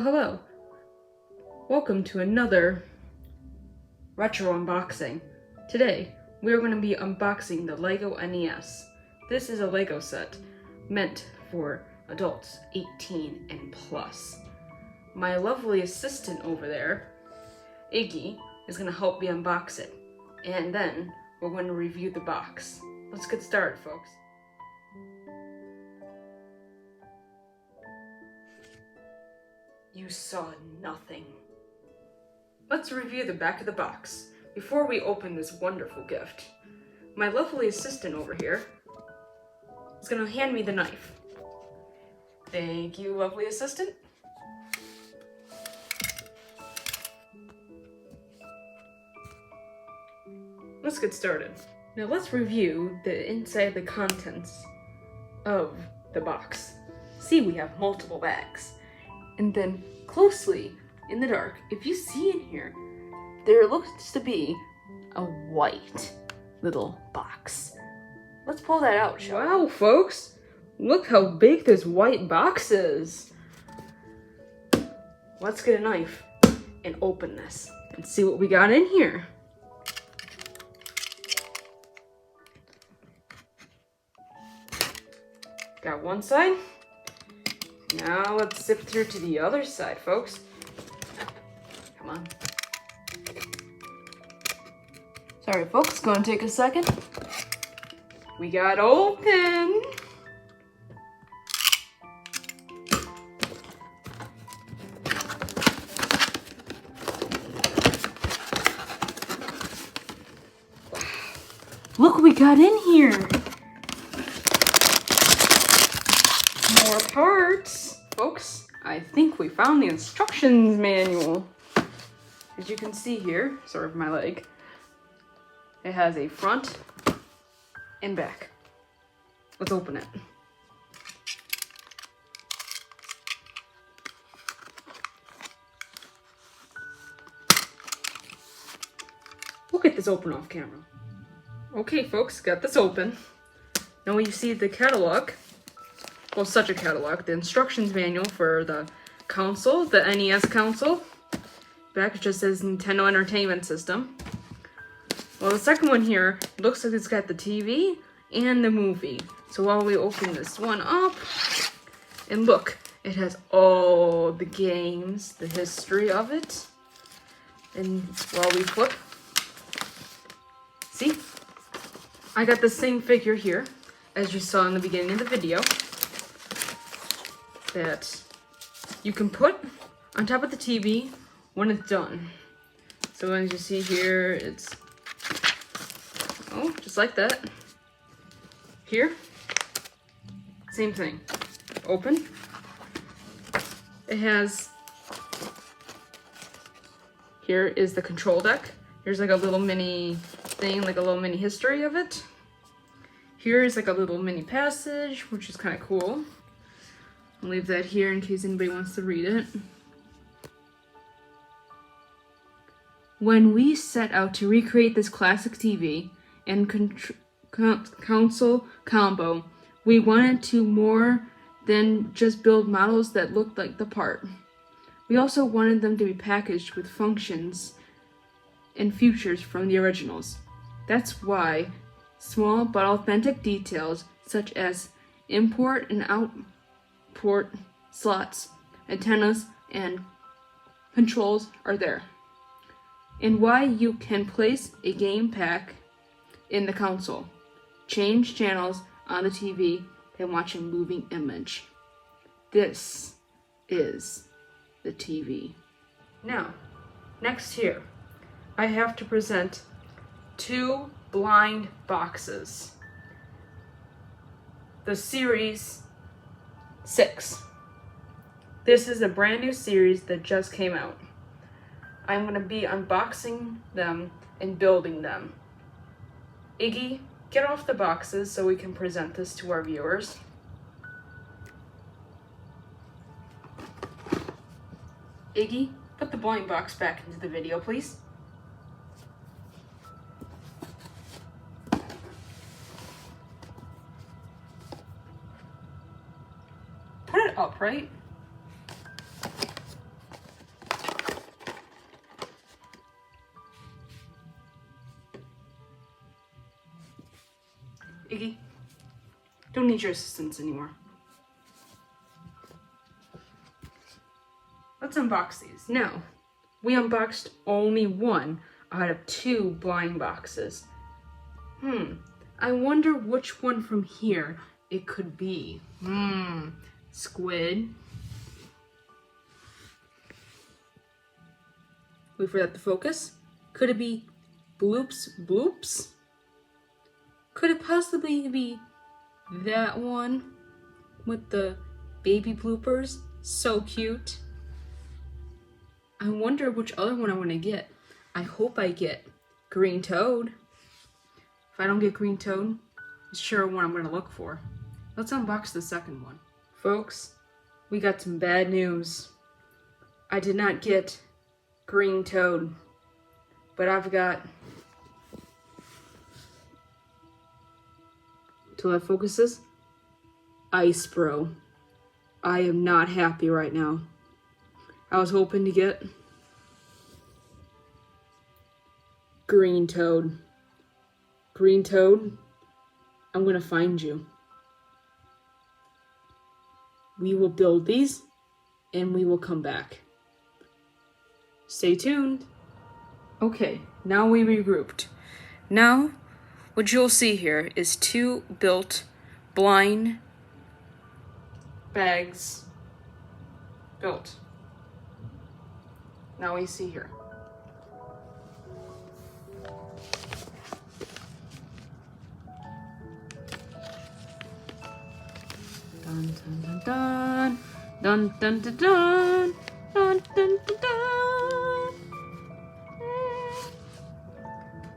Hello. Welcome to another retro unboxing. Today, we are going to be unboxing the LEGO NES. This is a LEGO set meant for adults 18 and plus. My lovely assistant over there, Iggy, is going to help me unbox it. And then, we're going to review the box. Let's get started, folks. You saw nothing. Let's review the back of the box before we open this wonderful gift. My lovely assistant over here is going to hand me the knife. Thank you, lovely assistant. Let's get started. Now let's review the inside of the contents of the box. See, we have multiple bags. And then closely in the dark, if you see in here, there looks to be a white little box. Let's pull that out, shall we? Wow, folks, look how big this white box is. Let's get a knife and open this and see what we got in here. Got one side. Now let's zip through to the other side, folks. Come on. Sorry, folks, gonna take a second. We got open. Look what we got in here. More parts. Folks, I think we found the instructions manual. As you can see here, sort of my leg, it has a front and back. Let's open it. We'll get this open off camera. Okay, folks, got this open. Now you see the catalog. Well, such a catalog. The instructions manual for the console, the NES console. Back it just says Nintendo Entertainment System. Well, the second one here looks like it's got the TV and the movie. So while we open this one up, and look, it has all the games, the history of it. And while we flip, see? I got the same figure here as you saw in the beginning of the video, that you can put on top of the TV when it's done. So as you see here, it's, oh, just like that. Here, same thing. Open. It has, here is the control deck. Here's like a little mini thing, like a little mini history of it. Here's like a little mini passage, which is kind of cool. I'll leave that here in case anybody wants to read it. When we set out to recreate this classic TV and console combo, we wanted to more than just build models that looked like the part. We also wanted them to be packaged with functions and features from the originals. That's why small but authentic details such as import and outport slots, antennas, and controls are there. And why you can place a game pack in the console, change channels on the TV, and watch a moving image. This is the TV. Now, next here, I have to present two blind boxes. The Series 6. This is a brand new series that just came out. I'm going to be unboxing them and building them. Iggy, get off the boxes so we can present this to our viewers. Iggy, put the blind box back into the video, please. Put it upright. Iggy, don't need your assistance anymore. Let's unbox these. Now, we unboxed only one out of 2 blind boxes. I wonder which one from here it could be. Squid. Wait for that to focus. Could it be Bloops Bloops? Could it possibly be that one with the baby bloopers? So cute. I wonder which other one I want to get. I hope I get Green Toad. If I don't get Green Toad, it's sure what I'm going to look for. Let's unbox the second one. Folks, we got some bad news. I did not get Green Toad, but I've got, till that focuses, Ice Bro. I am not happy right now. I was hoping to get Green Toad. Green Toad, I'm gonna find you. We will build these and we will come back. Stay tuned. Okay, now we regrouped. Now, what you'll see here is 2 built blind bags built. Now we see here. Dun dun dun dun dun dun dun dun dun dun dun dun.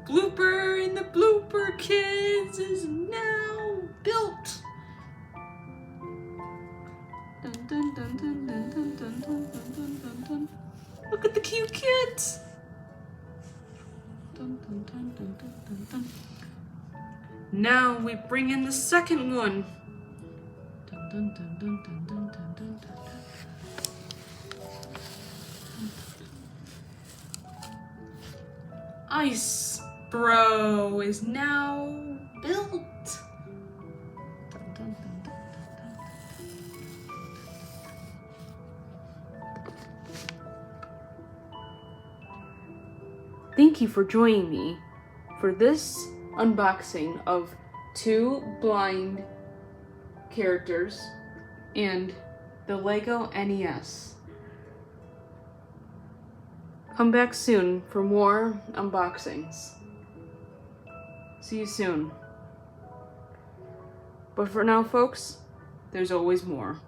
Blooper and the Blooper Kids is now built. Dun dun dun dun dun dun dun dun dun dun dun. Look at the cute kids. Dun dun dun dun dun dun dun. Now we bring in the second one. Dun, dun, dun, dun, dun, dun, dun, dun, dun. Ice Bro is now built. Dun, dun, dun, dun, dun, dun. Thank you for joining me for this unboxing of 2 blind characters and the LEGO NES. Come back soon for more unboxings. See you soon. But for now, folks, there's always more.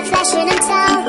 Flashing and tell